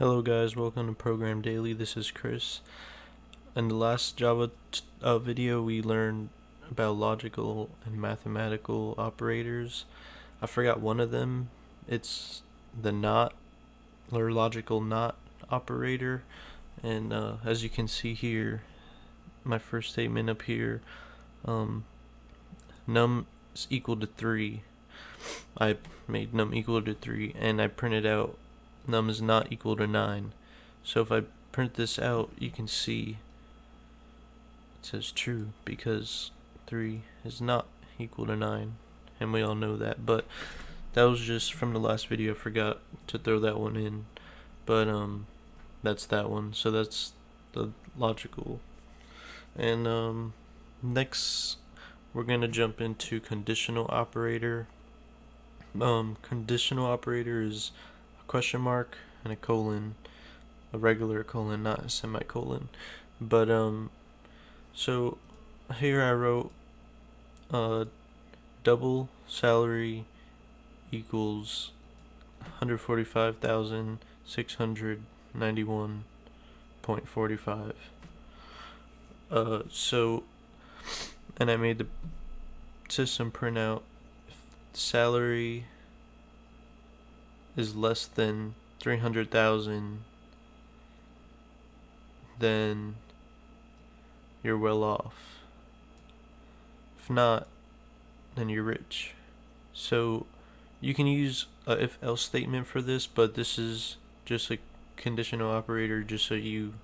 Hello guys, welcome to ProgramDaily. This is Chris. In the last Java video we learned about logical and mathematical operators. I forgot one of them. It's the not or logical not operator, and as you can see here, my first statement up here, num is equal to 3. I made num equal to 3 and I printed out num is not equal to 9. So if I print this out, you can see it says true because 3 is not equal to 9, and we all know that. But that was just from the last video. I forgot to throw that one in, but that's that one. So that's the logical. And next we're gonna jump into conditional operator. Conditional operator is a question mark and a colon, a regular colon, not a semicolon. But so here I wrote double salary equals 145,691.45. So, and I made the system print out if salary is less than 300,000, then you're well off. If not, then you're rich. So you can use a if-else statement for this, but this is just a conditional operator just so you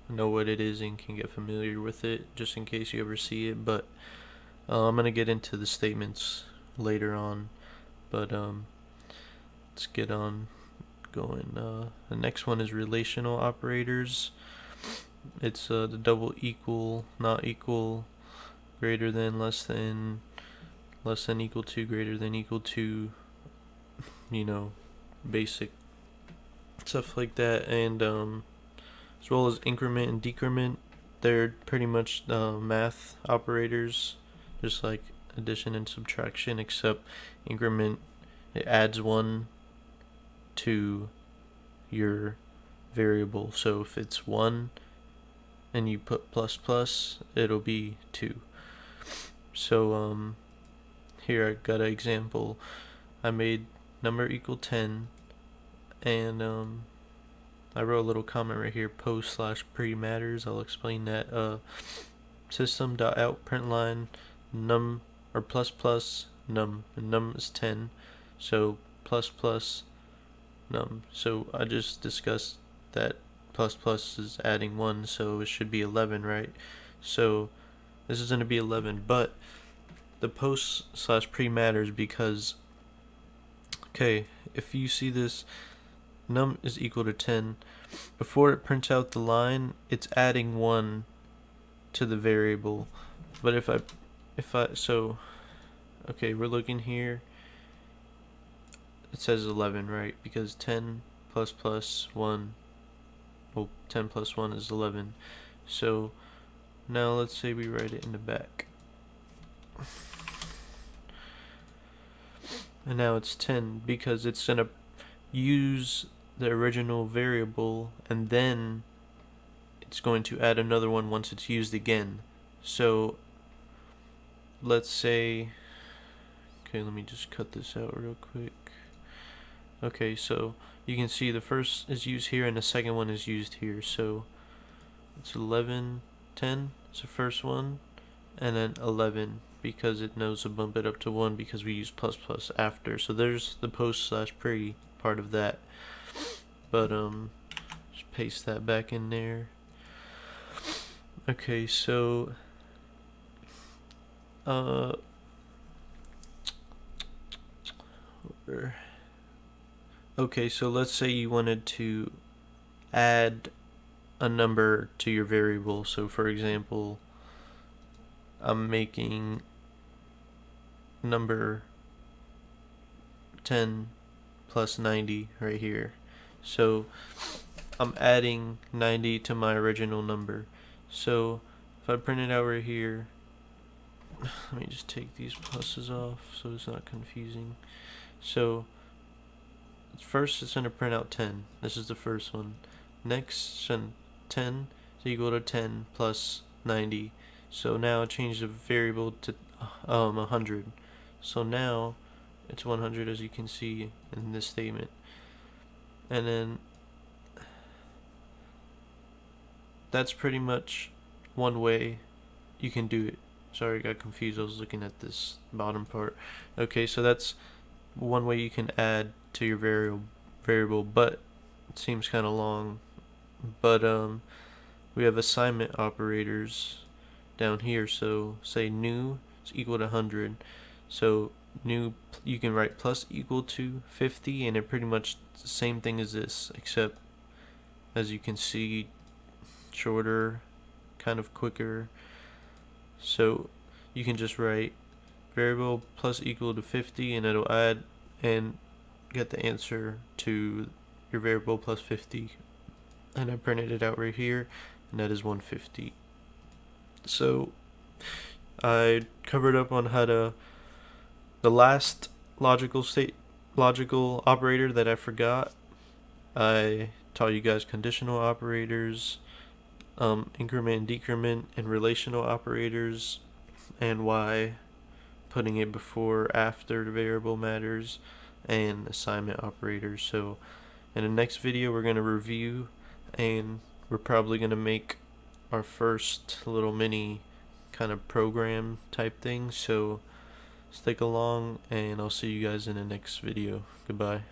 know what it is and can get familiar with it, just in case you ever see it. But I'm gonna get into the statements later on, but let's get on going. The next one is relational operators. It's the double equal, not equal, greater than, less than equal to, greater than equal to, basic stuff like that. And as well as increment and decrement, they're pretty much math operators, just like addition and subtraction, except increment, it adds 1 to your variable. So if it's 1 and you put plus plus, it'll be 2. So here I got an example. I made number equal 10, and I wrote a little comment right here, post/pre matters. I'll explain that. System.out println num or plus plus num, and num is 10, so plus plus num. So I just discussed that plus plus is adding 1, so it should be 11, right? So this is going to be 11, but the post/pre matters because, okay, if you see this, num is equal to 10, before it prints out the line, it's adding 1 to the variable. But if I so okay, we're looking here, it says 11, right? Because 10 plus plus 1, well, 10 plus 1 is 11. So now let's say we write it in the back, and now it's 10 because it's gonna use the original variable and then it's going to add another one once it's used again. So let's say, okay, let me just cut this out real quick. Okay, so you can see the first is used here and the second one is used here. So it's 11, 10 is the first one, and then 11 because it knows to bump it up to 1 because we use plus plus after. So there's the post/pre part of that. But just paste that back in there. Okay, so okay, so let's say you wanted to add a number to your variable. So for example, I'm making number 10 plus 90 right here. So I'm adding 90 to my original number. So if I print it out right here, let me just take these pluses off so it's not confusing. So first it's going to print out 10. This is the first one. Next, 10 is equal to 10 plus 90. So now change the variable to 100. So now it's 100, as you can see in this statement. And then that's pretty much one way you can do it. Sorry, I got confused. I was looking at this bottom part. Okay, so that's one way you can add to your variable, but it seems kind of long. But we have assignment operators down here. So say new is equal to 100. So new, you can write plus equal to 50, and it pretty much the same thing as this, except as you can see, shorter, kind of quicker. So you can just write variable plus equal to 50, and it'll add and get the answer to your variable plus 50. And I printed it out right here, and that is 150. So I covered up on how to, the last logical operator that I forgot, I taught you guys conditional operators, increment and decrement, and relational operators, and why putting it before or after the variable matters, and assignment operators. So in the next video we're going to review, and we're probably going to make our first little mini kind of program type thing. So stick along, and I'll see you guys in the next video. Goodbye.